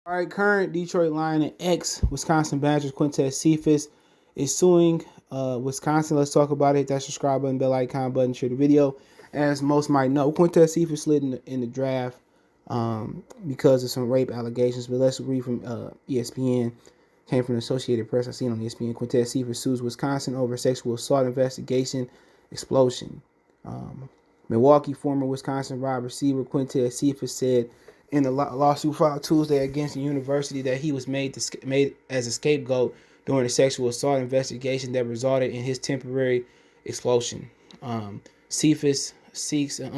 All right, current Detroit Lion and ex-Wisconsin Badgers Quintez Cephus is suing Wisconsin. Let's talk about it. Hit that subscribe button, bell icon button, share the video. As most might know, Quintez Cephus slid in the draft because of some rape allegations. But let's read from ESPN. Came from the Associated Press. I seen on ESPN. Quintez Cephus sues Wisconsin over sexual assault investigation explosion. Milwaukee former Wisconsin wide receiver Quintez Cephus said in the lawsuit filed Tuesday against the university that he was made as a scapegoat during a sexual assault investigation that resulted in his temporary expulsion. Cephus seeks an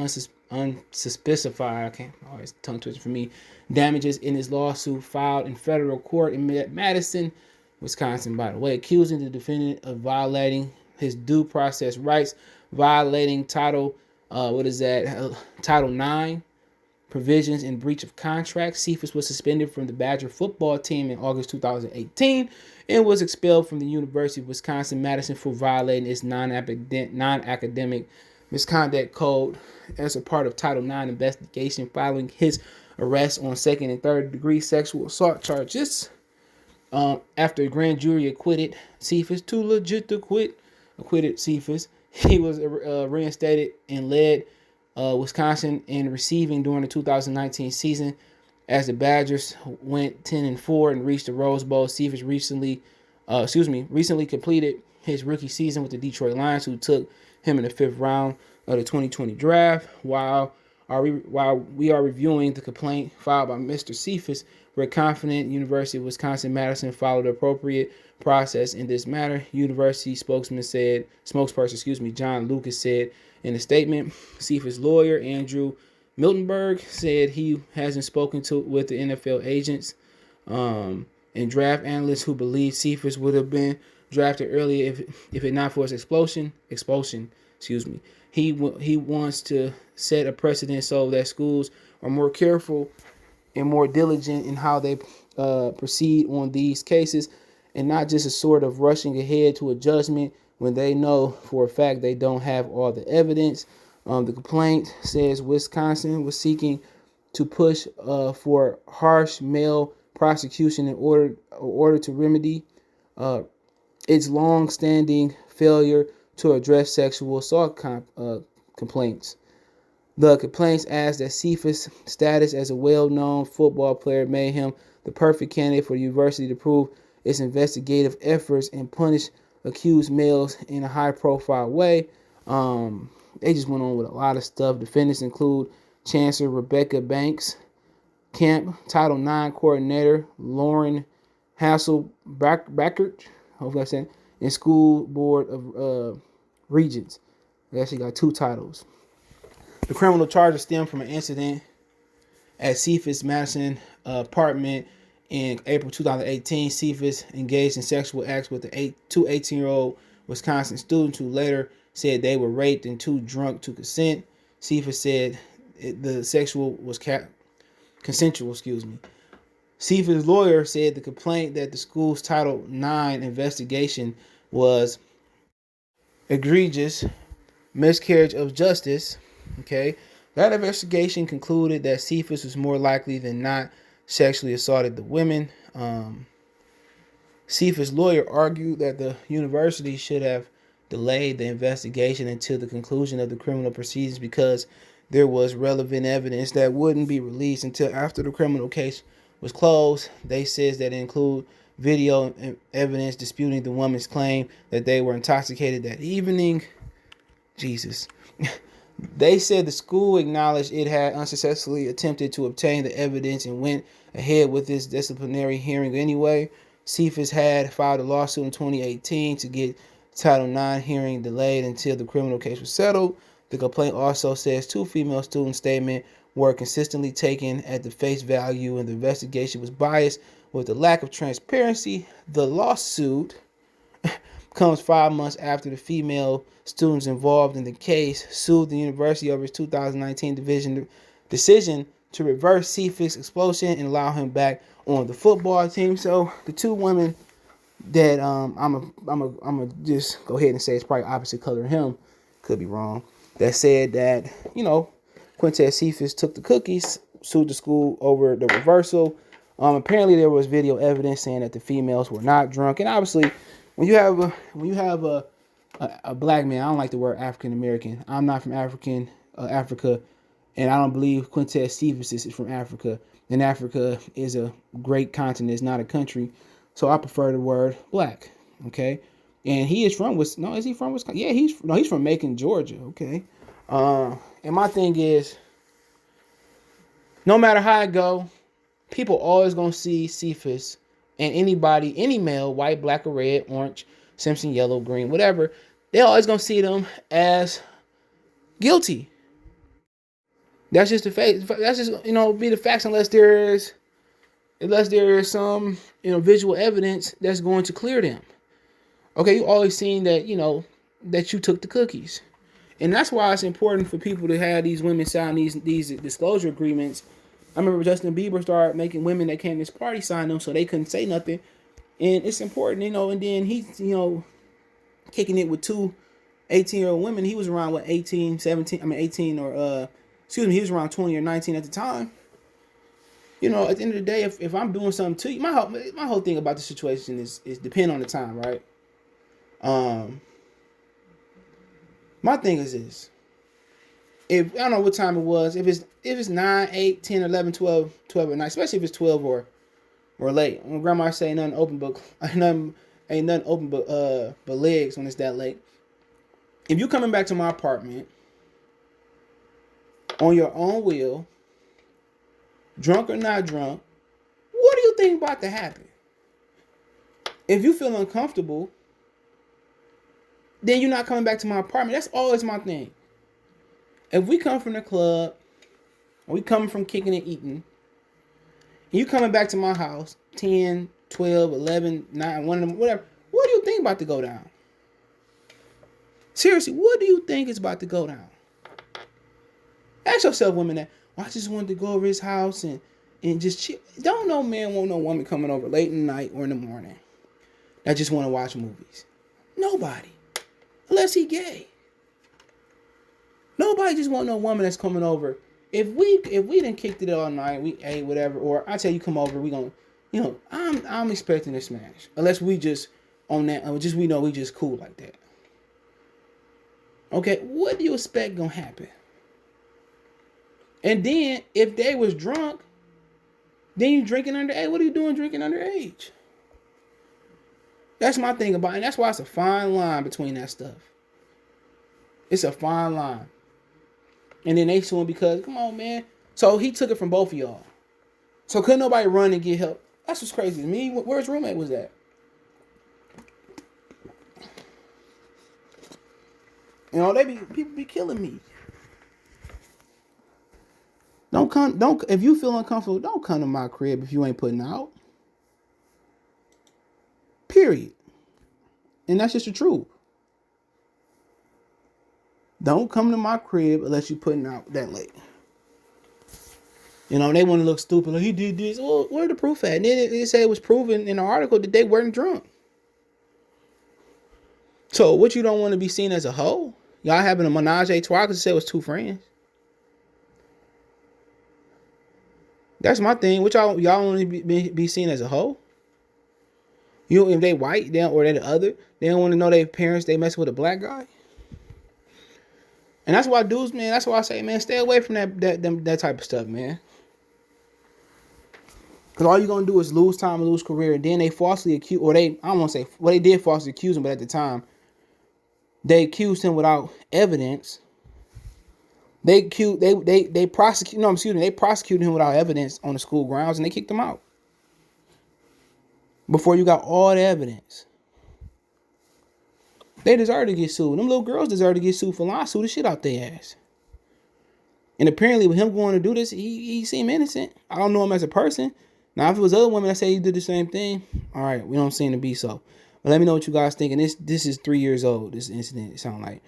unspecified, I can't always tongue twister for me, damages in his lawsuit filed in federal court in Madison, Wisconsin, by the way, accusing the defendant of violating his due process rights, violating Title IX provisions in breach of contract. Cephus was suspended from the Badger football team in August 2018 and was expelled from the University of Wisconsin-Madison for violating its non-academic misconduct code as a part of Title IX investigation following his arrest on second and third degree sexual assault charges. After a grand jury acquitted Cephus, too legit to quit, acquitted Cephus, he was reinstated and led Wisconsin in receiving during the 2019 season as the Badgers went 10-4 and reached the Rose Bowl. Cephus recently completed his rookie season with the Detroit Lions, who took him in the 5th round of the 2020 draft. While we are reviewing the complaint filed by Mr. Cephus, we're confident University of Wisconsin-Madison followed the appropriate process in this matter. University spokesperson, John Lucas said in a statement. Cephus' lawyer, Andrew Miltenberg, said he hasn't spoken with the NFL agents and draft analysts who believe Cephus would have been drafted earlier if it not for his expulsion. He wants to set a precedent so that schools are more careful and more diligent in how they proceed on these cases, and not just a sort of rushing ahead to a judgment when they know for a fact they don't have all the evidence. The complaint says Wisconsin was seeking to push for harsh male prosecution in order to remedy its long-standing failure to address sexual assault complaints. The complaints asked that Cephus' status as a well-known football player made him the perfect candidate for the university to prove its investigative efforts and punish accused males in a high-profile way. They just went on with a lot of stuff. Defendants include Chancellor Rebecca Banks, Camp Title IX Coordinator Lauren Hasselbackert, hopefully I said, and School Board of Regents. They actually got 2 titles. The criminal charges stem from an incident at Cephus' Madison apartment in April 2018. Cephus engaged in sexual acts with two 18-year-old Wisconsin students who later said they were raped and too drunk to consent. Cephus said the sexual was consensual. Cephus' lawyer said the complaint that the school's Title IX investigation was egregious miscarriage of justice. Okay, that investigation concluded that Cephus was more likely than not sexually assaulted the women. Cephus' lawyer argued that the university should have delayed the investigation until the conclusion of the criminal proceedings because there was relevant evidence that wouldn't be released until after the criminal case was closed. They says that include video evidence disputing the woman's claim that they were intoxicated that evening. Jesus. They said the school acknowledged it had unsuccessfully attempted to obtain the evidence and went ahead with its disciplinary hearing anyway. Cephus had filed a lawsuit in 2018 to get Title IX hearing delayed until the criminal case was settled. The complaint also says 2 female student statements were consistently taken at the face value and the investigation was biased with the lack of transparency. The lawsuit comes 5 months after the female students involved in the case sued the university over its 2019 decision to reverse Cephus' expulsion and allow him back on the football team. So the 2 women that I'm just go ahead and say it's probably opposite color of him, could be wrong, that said that, Quintez Cephus took the cookies, sued the school over the reversal. Apparently there was video evidence saying that the females were not drunk. And obviously, when you have a black man, I don't like the word African American. I'm not from Africa, and I don't believe Quintez Cephus is from Africa. And Africa is a great continent, it's not a country. So I prefer the word black. Okay. And he is from Wisconsin. No, is he from Wisconsin? Yeah, he's from Macon, Georgia. Okay. And my thing is, no matter how it go, people always gonna see Cephus and anybody, any male, white, black, or red, orange, Simpson, yellow, green, whatever, they always gonna see them as guilty. That's just the fact. That's just, be the facts, unless there is some, visual evidence that's going to clear them. Okay, you always seen that, that you took the cookies. And that's why it's important for people to have these women sign these disclosure agreements. I remember Justin Bieber started making women that came to this party sign them so they couldn't say nothing. And it's important, and then he's, kicking it with two 18-year-old women. He was around, 18 or, he was around 20 or 19 at the time. At the end of the day, if I'm doing something to you, my whole thing about the situation is depend on the time, right? My thing is this. If I don't know what time it was, if it's 9, 8, 10, 11, 12 at night, especially if it's 12 or late. When grandma say ain't nothing open but legs when it's that late. If you coming back to my apartment on your own will, drunk or not drunk, what do you think about to happen? If you feel uncomfortable, then you're not coming back to my apartment. That's always my thing. If we come from the club, or we come from kicking and eating, and you coming back to my house, 10, 12, 11, 9, 1 of them, whatever, what do you think about to go down? Seriously, what do you think is about to go down? Ask yourself, women, that, I just wanted to go over his house and just chill. Don't no man want no woman coming over late in the night or in the morning that just want to watch movies. Nobody. Unless he gay. Nobody just want no woman that's coming over. If we done kicked it all night, we ate whatever, or I tell you come over, we gonna, I'm expecting a smash. Unless we just on that, we know we just cool like that. Okay, what do you expect gonna happen? And then if they was drunk, then you drinking underage. What are you doing drinking underage? That's my thing about it. And that's why it's a fine line between that stuff. It's a fine line. And then they suing because, come on, man. So he took it from both of y'all. So couldn't nobody run and get help? That's what's crazy to me. Where's roommate was at? People be killing me. If you feel uncomfortable, don't come to my crib if you ain't putting out. Period. And that's just the truth. Don't come to my crib unless you putting out that late. They want to look stupid. Like, he did this. Well, where's the proof at? And then it said it was proven in the article that they weren't drunk. So what, you don't want to be seen as a hoe? Y'all having a menage a trois because it said it was two friends. That's my thing. What y'all want to be seen as a hoe? If they white, or they the other, they don't want to know their parents, they messing with a black guy. And that's why dudes, man, that's why I say, man, stay away from that type of stuff, man. Because all you're going to do is lose time and lose career. And then they falsely accuse, they did falsely accuse him, but at the time, they accused him without evidence. They prosecuted him without evidence on the school grounds, and they kicked him out. Before you got all the evidence. They deserve to get sued. Them little girls deserve to get sued for lying, sue the shit out their ass. And apparently with him going to do this, he seemed innocent. I don't know him as a person. Now, if it was other women that say he did the same thing, all right, we don't seem to be so. But let me know what you guys think. And this is 3 years old, this incident, it sounds like.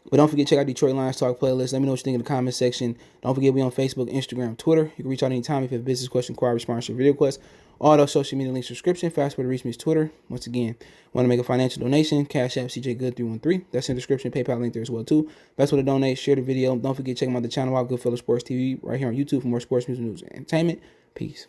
But don't forget to check out Detroit Lions Talk playlist. Let me know what you think in the comment section. Don't forget we on Facebook, Instagram, Twitter. You can reach out anytime if you have a business question, inquiry, sponsorship, video request. All those social media links, subscription. Fast way to reach me is Twitter. Once again, want to make a financial donation? Cash App CJ Good 313. That's in the description. PayPal link there as well too. Best way to donate. Share the video. Don't forget to check out the channel out Goodfellas Sports TV right here on YouTube for more sports news and entertainment. Peace.